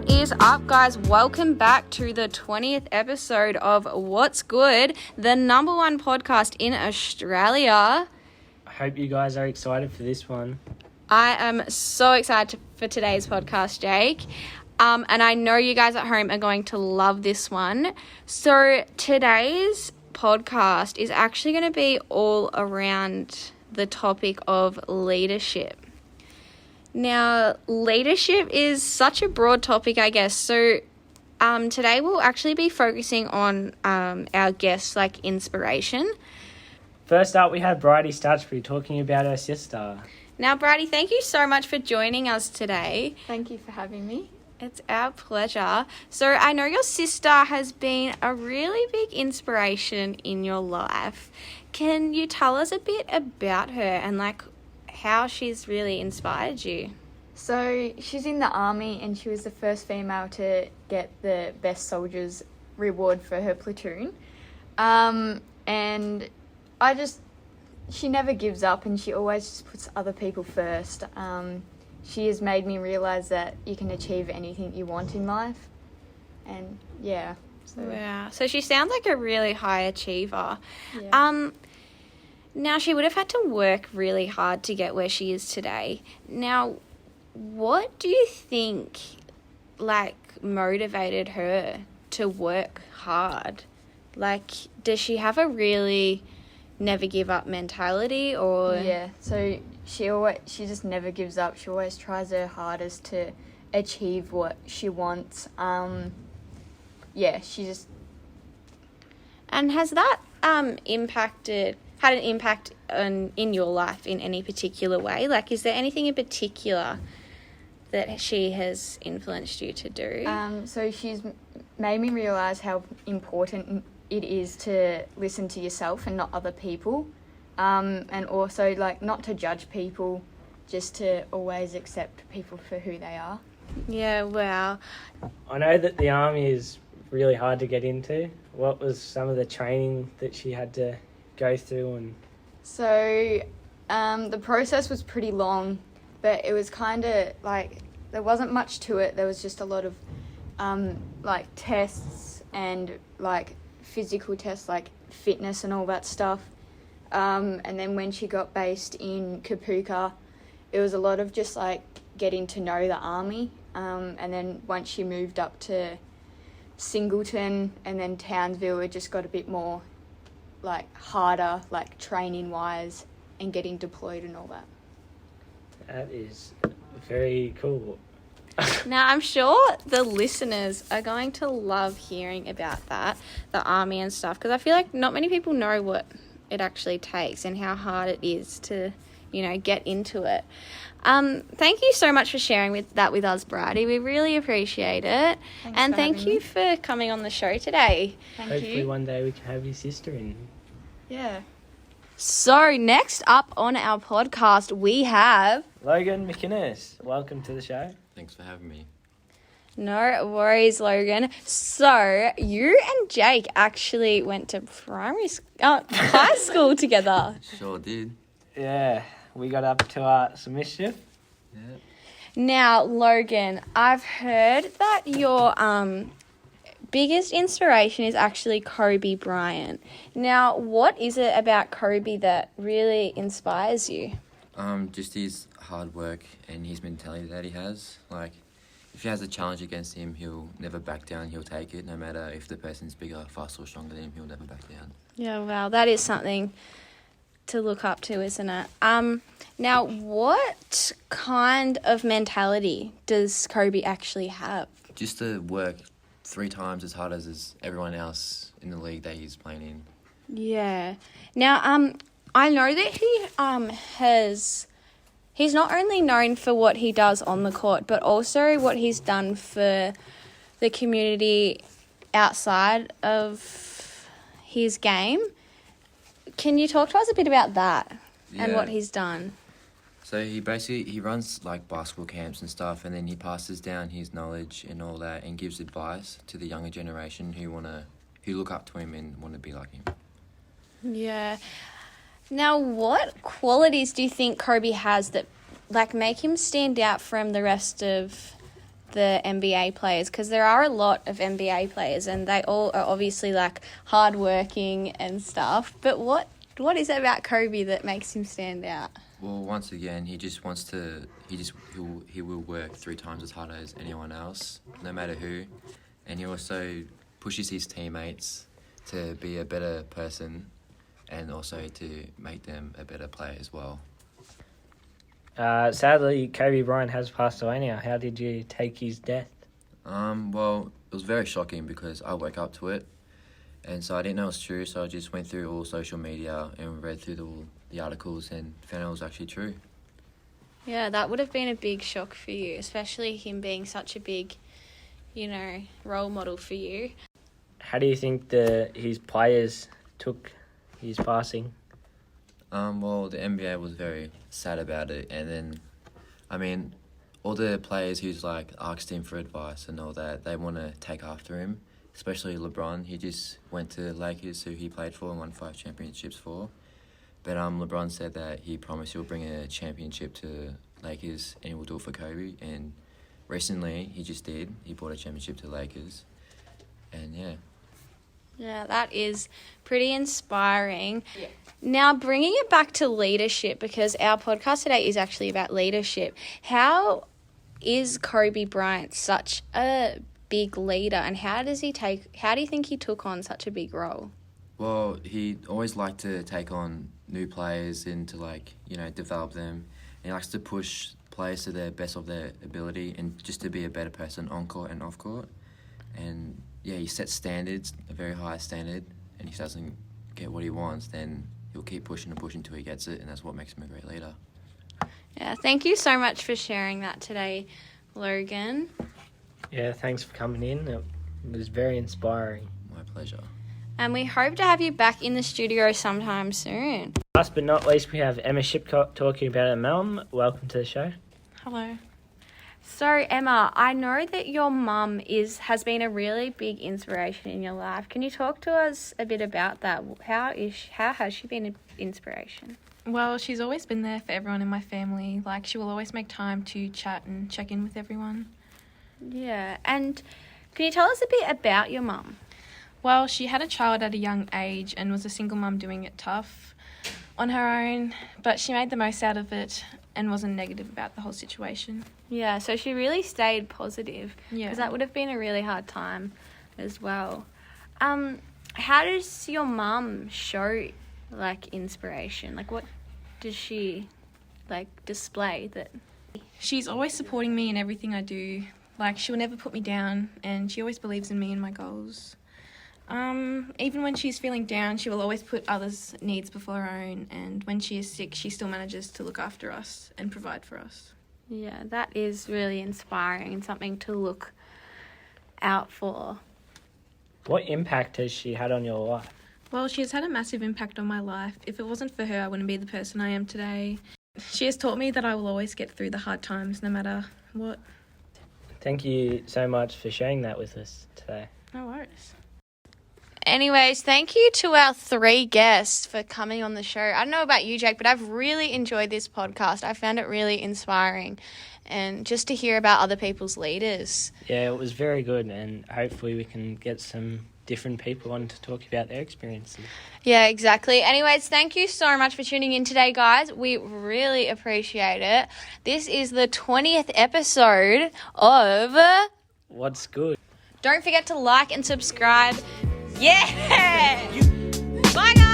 What is up, guys? Welcome back to the 20th episode of What's Good, the number one podcast in Australia. I hope you guys are excited for this one. I am so excited for today's podcast, Jake. And I know you guys at home are going to love this one. So today's podcast is actually going to be all around the topic of leadership. Now, leadership is such a broad topic, I guess. So today we'll actually be focusing on our guests, like inspiration. First up, we have Bridie Stutchbury talking about her sister. Now, Bridie, thank you so much for joining us today. Thank you for having me. It's our pleasure. So I know your sister has been a really big inspiration in your life. Can you tell us a bit about her and like how she's really inspired you? So she's in the army and she was the first female to get the best soldiers reward for her platoon. And she never gives up and she always just puts other people first. She has made me realise that you can achieve anything you want in life. And yeah. Wow. So she sounds like a really high achiever. Yeah. Now, she would have had to work really hard to get where she is today. Now, what do you think, like, motivated her to work hard? Like, does she have a really never give up mentality or... Yeah, so she just never gives up. She always tries her hardest to achieve what she wants. She just... And has that had an impact in your life in any particular way? Like, is there anything in particular that she has influenced you to do? So she's made me realise how important it is to listen to yourself and not other people. And also, like, not to judge people, just to always accept people for who they are. Yeah, wow. I know that the army is really hard to get into. What was some of the training that she had to go through? And so the process was pretty long, but it was kind of like there wasn't much to it. There was just a lot of like tests and like physical tests, like fitness and all that stuff. And then when she got based in Kapooka, it was a lot of just like getting to know the army. And then once she moved up to Singleton and then Townsville, it just got a bit more like harder, like training wise and getting deployed and all that. that is very cool. Now, I'm sure the listeners are going to love hearing about that, the army and stuff, because I feel like not many people know what it actually takes and how hard it is to, get into it. Thank you so much for sharing that with us, Bridie. We really appreciate it. Thanks Thank you for coming on the show today. Hopefully one day we can have your sister in. Yeah. So, next up on our podcast, we have... Logan McInnes, welcome to the show. Thanks for having me. No worries, Logan. So, you and Jake actually went to high school together. Sure did. Yeah, we got up to some mischief. Yeah. Now, Logan, I've heard that your biggest inspiration is actually Kobe Bryant. Now, what is it about Kobe that really inspires you? Just his hard work and his mentality that he has. Like, if he has a challenge against him, he'll never back down. He'll take it, no matter if the person's bigger, faster, or stronger than him. He'll never back down. Yeah, wow, that is something to look up to, isn't it? Now, what kind of mentality does Kobe actually have? Just to work 3 times as hard as everyone else in the league that he's playing in. Yeah. Now, I know that he's not only known for what he does on the court, but also what he's done for the community outside of his game. Can you talk to us a bit about that and what he's done? So he runs like basketball camps and stuff, and then he passes down his knowledge and all that and gives advice to the younger generation who look up to him and want to be like him. Yeah. Now, what qualities do you think Kobe has that like make him stand out from the rest of the NBA players, because there are a lot of NBA players and they all are obviously like hardworking and stuff. But what is it about Kobe that makes him stand out? Well, once again, he will work 3 times as hard as anyone else, no matter who, and he also pushes his teammates to be a better person and also to make them a better player as well. Sadly, Kobe Bryant has passed away now. How did you take his death? Well, it was very shocking because I woke up to it, and so I didn't know it was true, so I just went through all social media and read through the articles and found it was actually true. Yeah, that would have been a big shock for you, especially him being such a big, role model for you. How do you think his players took his passing? Well, the NBA was very sad about it, and then, all the players who's asked him for advice and all that, they want to take after him, especially LeBron. He just went to Lakers, who he played for and won 5 championships for. But LeBron said that he promised he'll bring a championship to Lakers and he will do it for Kobe. And recently, he just did. He brought a championship to Lakers, and yeah. Yeah, that is pretty inspiring. Yeah. Now, bringing it back to leadership, because our podcast today is actually about leadership. How is Kobe Bryant such a big leader, and how do you think he took on such a big role? Well, he always liked to take on new players and to develop them. He likes to push players to the best of their ability and just to be a better person on court and off court. And yeah, he sets standards, a very high standard, and if he doesn't get what he wants, then he'll keep pushing and pushing until he gets it, and that's what makes him a great leader. Yeah, thank you so much for sharing that today, Logan. Yeah, thanks for coming in. It was very inspiring. My pleasure. And we hope to have you back in the studio sometime soon. Last but not least, we have Emma Shipcott talking about her mum. Welcome to the show. Hello. So, Emma, I know that your mum has been a really big inspiration in your life. Can you talk to us a bit about that? How has she been an inspiration? Well, she's always been there for everyone in my family. She will always make time to chat and check in with everyone. Yeah, and can you tell us a bit about your mum? Well, she had a child at a young age and was a single mum doing it tough on her own, but she made the most out of it and wasn't negative about the whole situation. Yeah, so she really stayed positive. Yeah. Because that would have been a really hard time as well. How does your mum show, inspiration? What does she, display that? She's always supporting me in everything I do. She'll never put me down, and she always believes in me and my goals. Even when she's feeling down, she will always put others' needs before her own, and when she is sick, she still manages to look after us and provide for us. Yeah, that is really inspiring and something to look out for. What impact has she had on your life? Well, she has had a massive impact on my life. If it wasn't for her, I wouldn't be the person I am today. She has taught me that I will always get through the hard times, no matter what. Thank you so much for sharing that with us today. No worries. Anyways, thank you to our 3 guests for coming on the show. I don't know about you, Jake, but I've really enjoyed this podcast. I found it really inspiring, and just to hear about other people's leaders. Yeah, it was very good, and hopefully we can get some different people on to talk about their experiences. Yeah, exactly. Anyways, thank you so much for tuning in today, guys. We really appreciate it. This is the 20th episode of What's Good? Don't forget to like and subscribe. Yeah! Bye, guys!